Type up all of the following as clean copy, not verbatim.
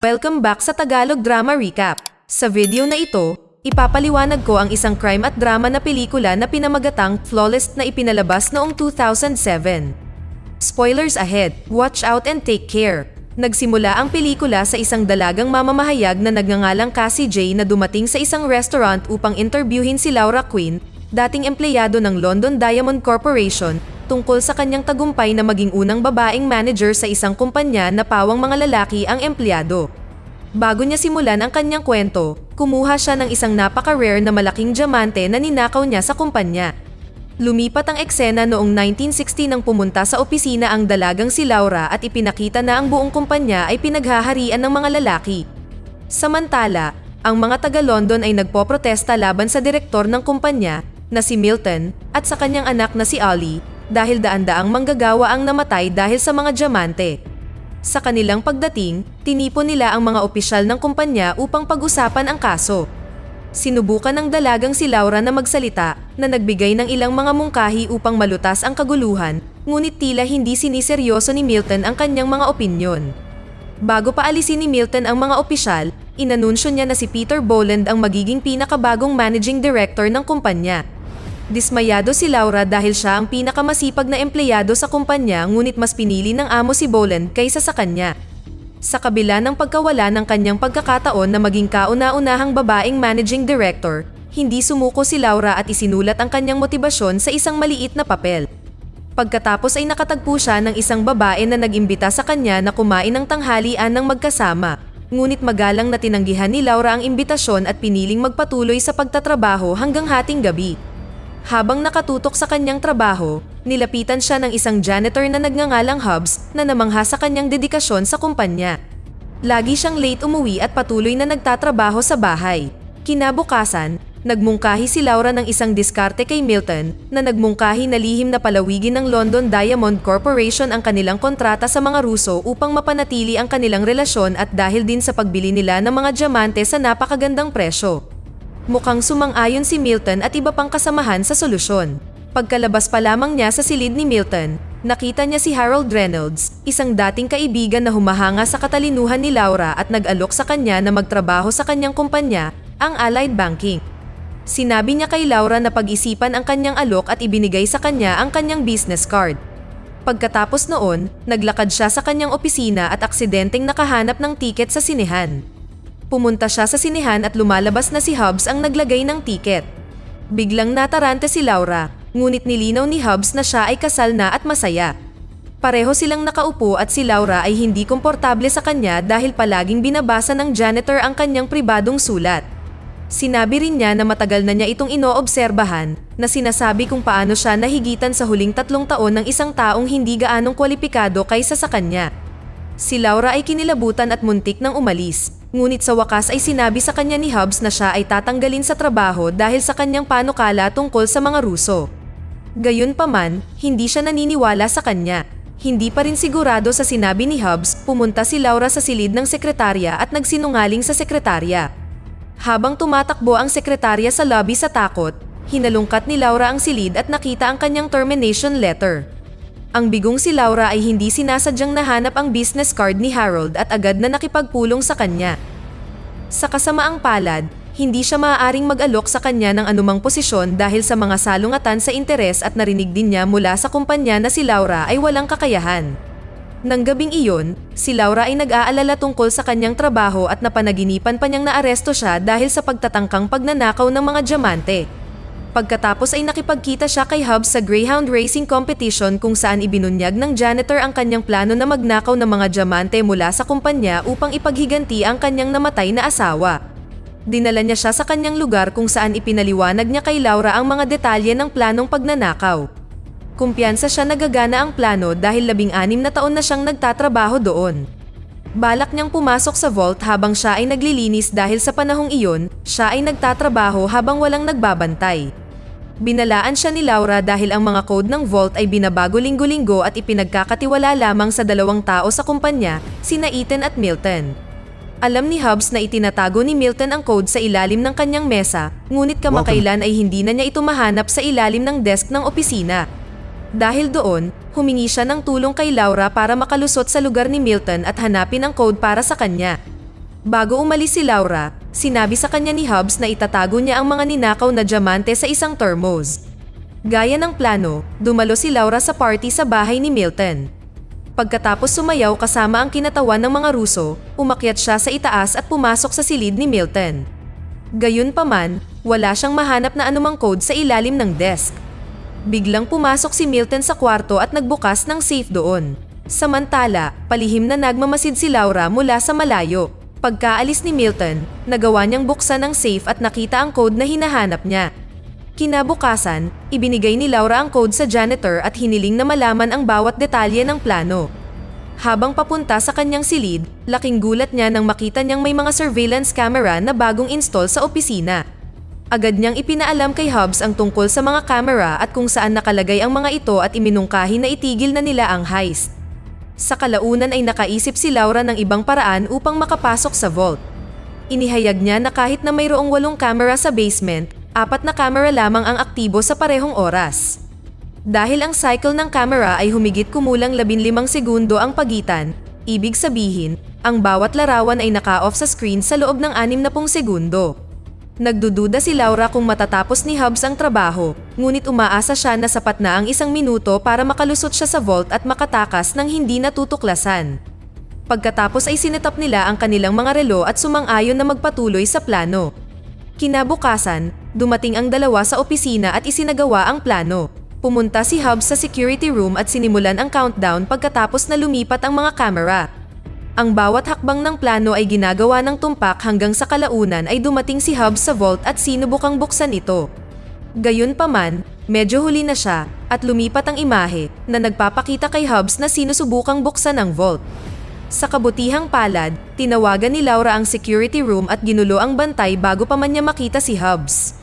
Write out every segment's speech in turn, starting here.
Welcome back sa Tagalog Drama Recap. Sa video na ito, ipapaliwanag ko ang isang crime at drama na pelikula na pinamagatang Flawless na ipinalabas noong 2007. Spoilers ahead, watch out and take care. Nagsimula ang pelikula sa isang dalagang mamamahayag na nagngangalang Cassie J na dumating sa isang restaurant upang interviewin si Laura Quinn, dating empleyado ng London Diamond Corporation, tungkol sa kanyang tagumpay na maging unang babaeng manager sa isang kumpanya na pawang mga lalaki ang empleyado. Bago niya simulan ang kanyang kwento, kumuha siya ng isang napaka-rare na malaking diamante na ninakaw niya sa kumpanya. Lumipat ang eksena noong 1960 nang pumunta sa opisina ang dalagang si Laura at ipinakita na ang buong kumpanya ay pinaghaharian ng mga lalaki. Samantala, ang mga taga-London ay nagpoprotesta laban sa direktor ng kumpanya na si Milton at sa kanyang anak na si Ollie, dahil daan-daang manggagawa ang namatay dahil sa mga diamante. Sa kanilang pagdating, tinipon nila ang mga opisyal ng kumpanya upang pag-usapan ang kaso. Sinubukan ng dalagang si Laura na magsalita, na nagbigay ng ilang mga mungkahi upang malutas ang kaguluhan, ngunit tila hindi siniseryoso ni Milton ang kanyang mga opinyon. Bago paalisin ni Milton ang mga opisyal, inanunsyo niya na si Peter Boland ang magiging pinakabagong managing director ng kumpanya. Dismayado si Laura dahil siya ang pinakamasipag na empleyado sa kumpanya, ngunit mas pinili ng amo si Boland kaysa sa kanya. Sa kabila ng pagkawala ng kanyang pagkakataon na maging kauna-unahang babaeng managing director, hindi sumuko si Laura at isinulat ang kanyang motibasyon sa isang maliit na papel. Pagkatapos ay nakatagpo siya ng isang babae na nag-imbita sa kanya na kumain ng tanghalian ng magkasama, ngunit magalang na tinanggihan ni Laura ang imbitasyon at piniling magpatuloy sa pagtatrabaho hanggang hating gabi. Habang nakatutok sa kanyang trabaho, nilapitan siya ng isang janitor na nagngangalang Hobbs na namangha sa kanyang dedikasyon sa kumpanya. Lagi siyang late umuwi at patuloy na nagtatrabaho sa bahay. Kinabukasan, nagmungkahi si Laura ng isang diskarte kay Milton na nagmungkahi na lihim na palawigin ng London Diamond Corporation ang kanilang kontrata sa mga Ruso upang mapanatili ang kanilang relasyon at dahil din sa pagbili nila ng mga diamante sa napakagandang presyo. Mukhang sumang-ayon si Milton at iba pang kasamahan sa solusyon. Pagkalabas pa lamang niya sa silid ni Milton, nakita niya si Harold Reynolds, isang dating kaibigan na humahanga sa katalinuhan ni Laura at nag-alok sa kanya na magtrabaho sa kanyang kumpanya, ang Allied Banking. Sinabi niya kay Laura na pag-isipan ang kanyang alok at ibinigay sa kanya ang kanyang business card. Pagkatapos noon, naglakad siya sa kanyang opisina at aksidenteng nakahanap ng tiket sa sinehan. Pumunta siya sa sinehan at lumalabas na si Hobbs ang naglagay ng tiket. Biglang natarante si Laura, ngunit nilinaw ni Hobbs na siya ay kasal na at masaya. Pareho silang nakaupo at si Laura ay hindi komportable sa kanya dahil palaging binabasa ng janitor ang kanyang pribadong sulat. Sinabi rin niya na matagal na niya itong inoobserbahan, na sinasabi kung paano siya nahigitan sa huling 3 taon ng isang taong hindi gaanong kwalipikado kaysa sa kanya. Si Laura ay kinilabutan at muntik nang umalis. Ngunit sa wakas ay sinabi sa kanya ni Hobbs na siya ay tatanggalin sa trabaho dahil sa kanyang panukala tungkol sa mga Ruso. Gayunpaman, hindi siya naniniwala sa kanya. Hindi pa rin sigurado sa sinabi ni Hobbs, pumunta si Laura sa silid ng sekretarya at nagsinungaling sa sekretarya. Habang tumatakbo ang sekretarya sa lobby sa takot, hinalungkat ni Laura ang silid at nakita ang kanyang termination letter. Ang bigong si Laura ay hindi sinasadyang nahanap ang business card ni Harold at agad na nakipagpulong sa kanya. Sa kasamaang palad, hindi siya maaaring mag-alok sa kanya ng anumang posisyon dahil sa mga salungatan sa interes at narinig din niya mula sa kumpanya na si Laura ay walang kakayahan. Nang gabing iyon, si Laura ay nag-aalala tungkol sa kanyang trabaho at napanaginipan pa niyang naaresto siya dahil sa pagtatangkang pagnanakaw ng mga diamante. Pagkatapos ay nakipagkita siya kay Hobbs sa Greyhound Racing Competition kung saan ibinunyag ng janitor ang kanyang plano na magnakaw ng mga diamante mula sa kumpanya upang ipaghiganti ang kanyang namatay na asawa. Dinala niya siya sa kanyang lugar kung saan ipinaliwanag niya kay Laura ang mga detalye ng planong pagnanakaw. Kumpiyansa siya nagagana ang plano dahil 16 na taon na siyang nagtatrabaho doon. Balak niyang pumasok sa vault habang siya ay naglilinis dahil sa panahong iyon, siya ay nagtatrabaho habang walang nagbabantay. Binalaan siya ni Laura dahil ang mga code ng vault ay binabago linggo-linggo at ipinagkakatiwala lamang sa 2 tao sa kumpanya, sina Ethan at Milton. Alam ni Hobbs na itinatago ni Milton ang code sa ilalim ng kanyang mesa, ngunit kamakailan ay hindi na niya ito mahanap sa ilalim ng desk ng opisina. Dahil doon, humingi siya ng tulong kay Laura para makalusot sa lugar ni Milton at hanapin ang code para sa kanya. Bago umalis si Laura, sinabi sa kanya ni Hobbs na itatago niya ang mga ninakaw na diamante sa isang thermos. Gaya ng plano, dumalo si Laura sa party sa bahay ni Milton. Pagkatapos sumayaw kasama ang kinatawan ng mga Russo, umakyat siya sa itaas at pumasok sa silid ni Milton. Gayunpaman, wala siyang mahanap na anumang code sa ilalim ng desk. Biglang pumasok si Milton sa kwarto at nagbukas ng safe doon. Samantala, palihim na nagmamasid si Laura mula sa malayo. Pagkaalis ni Milton, nagawa niyang buksan ang safe at nakita ang code na hinahanap niya. Kinabukasan, ibinigay ni Laura ang code sa janitor at hiniling na malaman ang bawat detalye ng plano. Habang papunta sa kanyang silid, laking gulat niya nang makita niyang may mga surveillance camera na bagong install sa opisina. Agad niyang ipinaalam kay Hobbs ang tungkol sa mga camera at kung saan nakalagay ang mga ito at iminungkahi na itigil na nila ang heist. Sa kalaunan ay nakaisip si Laura ng ibang paraan upang makapasok sa vault. Inihayag niya na kahit na mayroong 8 camera sa basement, 4 na camera lamang ang aktibo sa parehong oras. Dahil ang cycle ng camera ay humigit kumulang 15 segundo ang pagitan, ibig sabihin, ang bawat larawan ay naka-off sa screen sa loob ng 60 segundo. Nagdududa si Laura kung matatapos ni Hobbs ang trabaho, ngunit umaasa siya na sapat na ang 1 minuto para makalusot siya sa vault at makatakas ng hindi natutuklasan. Pagkatapos ay sinetap nila ang kanilang mga relo at sumang-ayon na magpatuloy sa plano. Kinabukasan, dumating ang dalawa sa opisina at isinagawa ang plano. Pumunta si Hobbs sa security room at sinimulan ang countdown pagkatapos na lumipat ang mga camera. Ang bawat hakbang ng plano ay ginagawa ng tumpak hanggang sa kalaunan ay dumating si Hobbs sa vault at sinubukang buksan ito. Gayunpaman, medyo huli na siya at lumipat ang imahe na nagpapakita kay Hobbs na sinusubukang buksan ang vault. Sa kabutihang palad, tinawagan ni Laura ang security room at ginulo ang bantay bago pa man niya makita si Hobbs.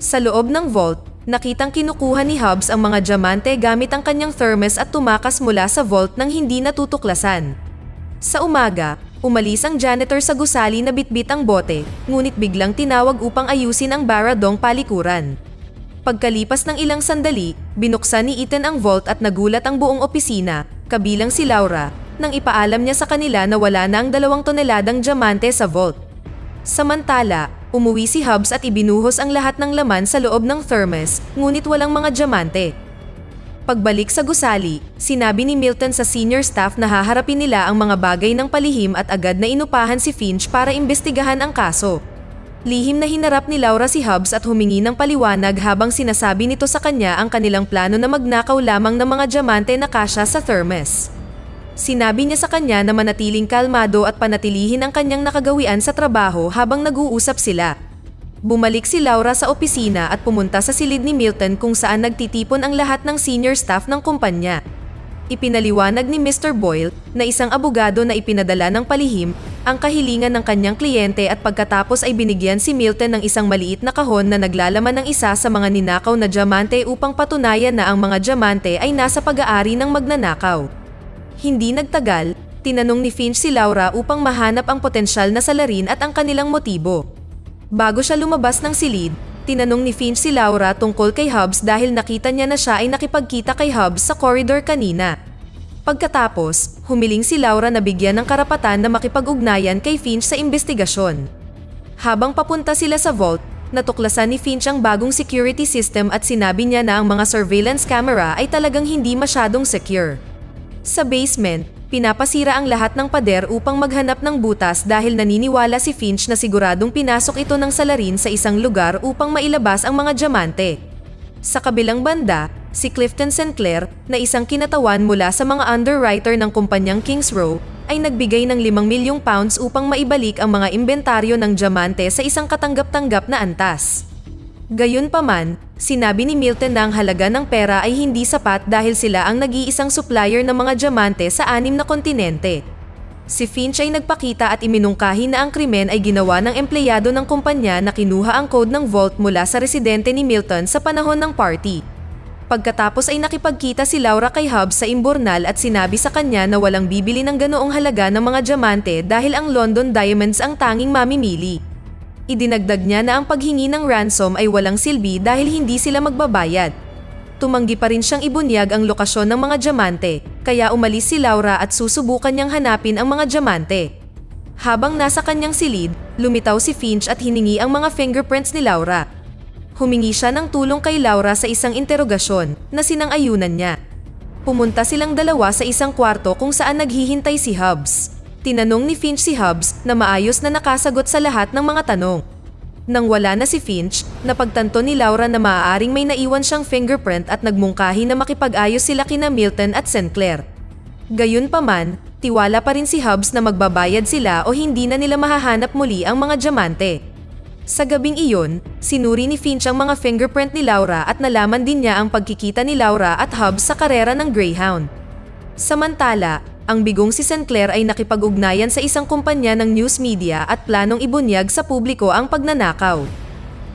Sa loob ng vault, nakitang kinukuha ni Hobbs ang mga diamante gamit ang kanyang thermos at tumakas mula sa vault nang hindi natutuklasan. Sa umaga, umalis ang janitor sa gusali na bitbit ang bote, ngunit biglang tinawag upang ayusin ang baradong palikuran. Pagkalipas ng ilang sandali, binuksan ni Ethan ang vault at nagulat ang buong opisina, kabilang si Laura, nang ipaalam niya sa kanila na wala na ang 2 toneladang diamante sa vault. Samantala, umuwi si Hobbs at ibinuhos ang lahat ng laman sa loob ng thermos, ngunit walang mga diamante. Pagbalik sa gusali, sinabi ni Milton sa senior staff na haharapin nila ang mga bagay ng palihim at agad na inupahan si Finch para imbestigahan ang kaso. Lihim na hinarap ni Laura si Hobbs at humingi ng paliwanag habang sinasabi nito sa kanya ang kanilang plano na magnakaw lamang ng mga diamante na kasya sa thermos. Sinabi niya sa kanya na manatiling kalmado at panatilihin ang kanyang nakagawian sa trabaho habang nag-uusap sila. Bumalik si Laura sa opisina at pumunta sa silid ni Milton kung saan nagtitipon ang lahat ng senior staff ng kumpanya. Ipinaliwanag ni Mr. Boyle na isang abogado na ipinadala ng palihim ang kahilingan ng kanyang kliyente at pagkatapos ay binigyan si Milton ng isang maliit na kahon na naglalaman ng isa sa mga ninakaw na diamante upang patunayan na ang mga diamante ay nasa pag-aari ng magnanakaw. Hindi nagtagal, tinanong ni Finch si Laura upang mahanap ang potensyal na salarin at ang kanilang motibo. Bago siya lumabas ng silid, tinanong ni Finch si Laura tungkol kay Hobbs dahil nakita niya na siya ay nakipagkita kay Hobbs sa corridor kanina. Pagkatapos, humiling si Laura na bigyan ng karapatan na makipag-ugnayan kay Finch sa investigasyon. Habang papunta sila sa vault, natuklasan ni Finch ang bagong security system at sinabi niya na ang mga surveillance camera ay talagang hindi masyadong secure. Sa basement, pinapasira ang lahat ng pader upang maghanap ng butas dahil naniniwala si Finch na siguradong pinasok ito ng salarin sa isang lugar upang mailabas ang mga diamante. Sa kabilang banda, si Clifton Sinclair, na isang kinatawan mula sa mga underwriter ng kumpanyang Kings Row, ay nagbigay ng 5 milyong pounds upang maibalik ang mga inventaryo ng diamante sa isang katanggap-tanggap na antas. Gayunpaman, sinabi ni Milton na ang halaga ng pera ay hindi sapat dahil sila ang nag-iisang supplier ng mga diamante sa 6 na kontinente. Si Finch ay nagpakita at iminungkahi na ang krimen ay ginawa ng empleyado ng kumpanya na kinuha ang code ng vault mula sa residente ni Milton sa panahon ng party. Pagkatapos ay nakipagkita si Laura kay Hobbs sa imburnal at sinabi sa kanya na walang bibili ng ganoong halaga ng mga diamante dahil ang London Diamonds ang tanging mamimili. Idinagdag niya na ang paghingi ng ransom ay walang silbi dahil hindi sila magbabayad. Tumanggi pa rin siyang ibunyag ang lokasyon ng mga diamante, kaya umalis si Laura at susubukan niyang hanapin ang mga diamante. Habang nasa kanyang silid, lumitaw si Finch at hiningi ang mga fingerprints ni Laura. Humingi siya ng tulong kay Laura sa isang interogasyon na sinang-ayunan niya. Pumunta silang dalawa sa isang kwarto kung saan naghihintay si Hobbs. Tinanong ni Finch si Hobbs na maayos na nakasagot sa lahat ng mga tanong. Nang wala na si Finch, napagtanto ni Laura na maaaring may naiwan siyang fingerprint at nagmungkahi na makipag-ayos sila kina Milton at Sinclair. Gayunpaman, tiwala pa rin si Hobbs na magbabayad sila o hindi na nila mahahanap muli ang mga diamante. Sa gabing iyon, sinuri ni Finch ang mga fingerprint ni Laura at nalaman din niya ang pagkikita ni Laura at Hobbs sa karera ng Greyhound. Samantala, ang bigong si Sinclair ay nakipag-ugnayan sa isang kumpanya ng news media at planong ibunyag sa publiko ang pagnanakaw.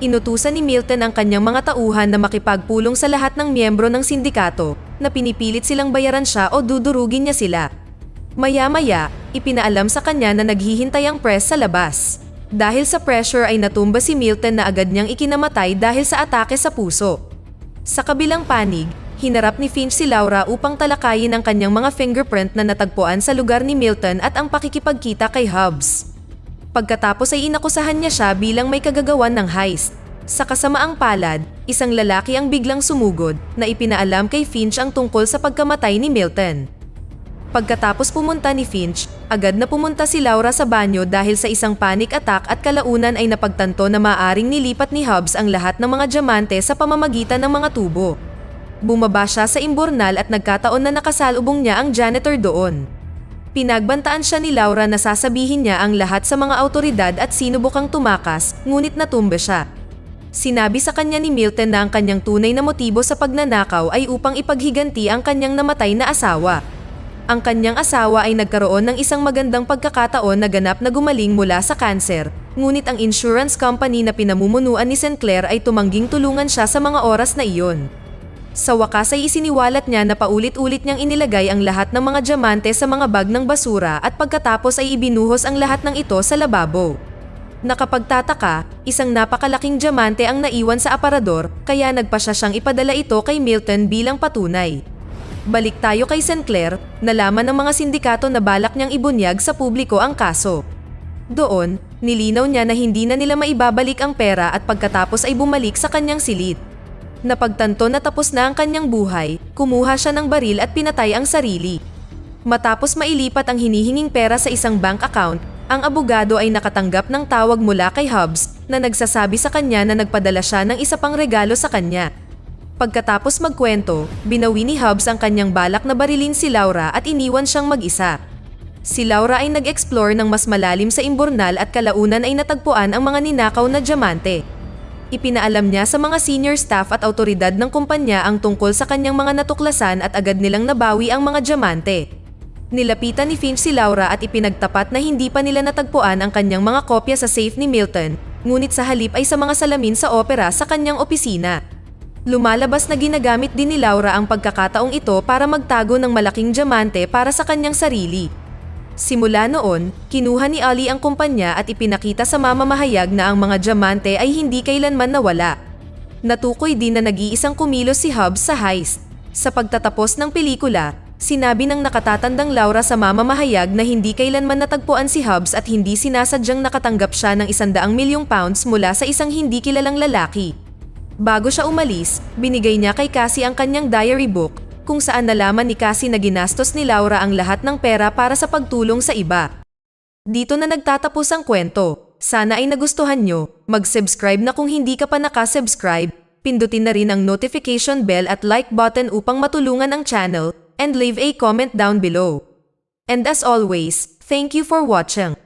Inutusan ni Milton ang kanyang mga tauhan na makipagpulong sa lahat ng miyembro ng sindikato na pinipilit silang bayaran siya o dudurugin niya sila. Maya-maya, ipinaalam sa kanya na naghihintay ang press sa labas. Dahil sa pressure ay natumba si Milton na agad niyang ikinamatay dahil sa atake sa puso. Sa kabilang panig, hinarap ni Finch si Laura upang talakayin ang kanyang mga fingerprint na natagpuan sa lugar ni Milton at ang pakikipagkita kay Hobbs. Pagkatapos ay inakusahan niya siya bilang may kagagawan ng heist. Sa kasamaang palad, isang lalaki ang biglang sumugod na ipinaalam kay Finch ang tungkol sa pagkamatay ni Milton. Pagkatapos pumunta ni Finch, agad na pumunta si Laura sa banyo dahil sa isang panic attack at kalaunan ay napagtanto na maaring nilipat ni Hobbs ang lahat ng mga diamante sa pamamagitan ng mga tubo. Bumaba siya sa imburnal at nagkataon na nakasalubong niya ang janitor doon. Pinagbantaan siya ni Laura na sasabihin niya ang lahat sa mga autoridad at sinubukang tumakas, ngunit natumba siya. Sinabi sa kanya ni Milton na ang kanyang tunay na motibo sa pagnanakaw ay upang ipaghiganti ang kanyang namatay na asawa. Ang kanyang asawa ay nagkaroon ng isang magandang pagkakataon na ganap na gumaling mula sa kanser, ngunit ang insurance company na pinamumunuan ni Sinclair ay tumangging tulungan siya sa mga oras na iyon. Sa wakas ay isiniwalat niya na paulit-ulit niyang inilagay ang lahat ng mga diamante sa mga bag ng basura at pagkatapos ay ibinuhos ang lahat ng ito sa lababo. Nakapagtataka, isang napakalaking diamante ang naiwan sa aparador kaya nagpasya siyang ipadala ito kay Milton bilang patunay. Balik tayo kay Sinclair, nalaman ng mga sindikato na balak niyang ibunyag sa publiko ang kaso. Doon, nilinaw niya na hindi na nila maibabalik ang pera at pagkatapos ay bumalik sa kanyang silid. Napagtanto na tapos na ang kanyang buhay, kumuha siya ng baril at pinatay ang sarili. Matapos mailipat ang hinihinging pera sa isang bank account, ang abogado ay nakatanggap ng tawag mula kay Hobbs na nagsasabi sa kanya na nagpadala siya ng isa pang regalo sa kanya. Pagkatapos magkwento, binawi ni Hobbs ang kanyang balak na barilin si Laura at iniwan siyang mag-isa. Si Laura ay nag-explore ng mas malalim sa imburnal at kalaunan ay natagpuan ang mga ninakaw na diamante. Ipinaalam niya sa mga senior staff at autoridad ng kumpanya ang tungkol sa kanyang mga natuklasan at agad nilang nabawi ang mga diamante. Nilapitan ni Finch si Laura at ipinagtapat na hindi pa nila natagpuan ang kanyang mga kopya sa safe ni Milton, ngunit sa halip ay sa mga salamin sa opera sa kanyang opisina. Lumalabas na ginagamit din ni Laura ang pagkakataong ito para magtago ng malaking diamante para sa kanyang sarili. Simula noon, kinuha ni Ali ang kumpanya at ipinakita sa mamamahayag na ang mga diamante ay hindi kailanman nawala. Natukoy din na nag-iisang kumilos si Hobbs sa heist. Sa pagtatapos ng pelikula, sinabi ng nakatatandang Laura sa mamamahayag na hindi kailanman natagpuan si Hobbs at hindi sinasadyang nakatanggap siya ng 100 milyong pounds mula sa isang hindi kilalang lalaki. Bago siya umalis, binigay niya kay Cassie ang kanyang diary book, kung saan nalaman ni Cassie na ginastos ni Laura ang lahat ng pera para sa pagtulong sa iba. Dito na nagtatapos ang kwento. Sana ay nagustuhan nyo. Mag-subscribe na kung hindi ka pa nakasubscribe, pindutin na rin ang notification bell at like button upang matulungan ang channel, and leave a comment down below. And as always, thank you for watching.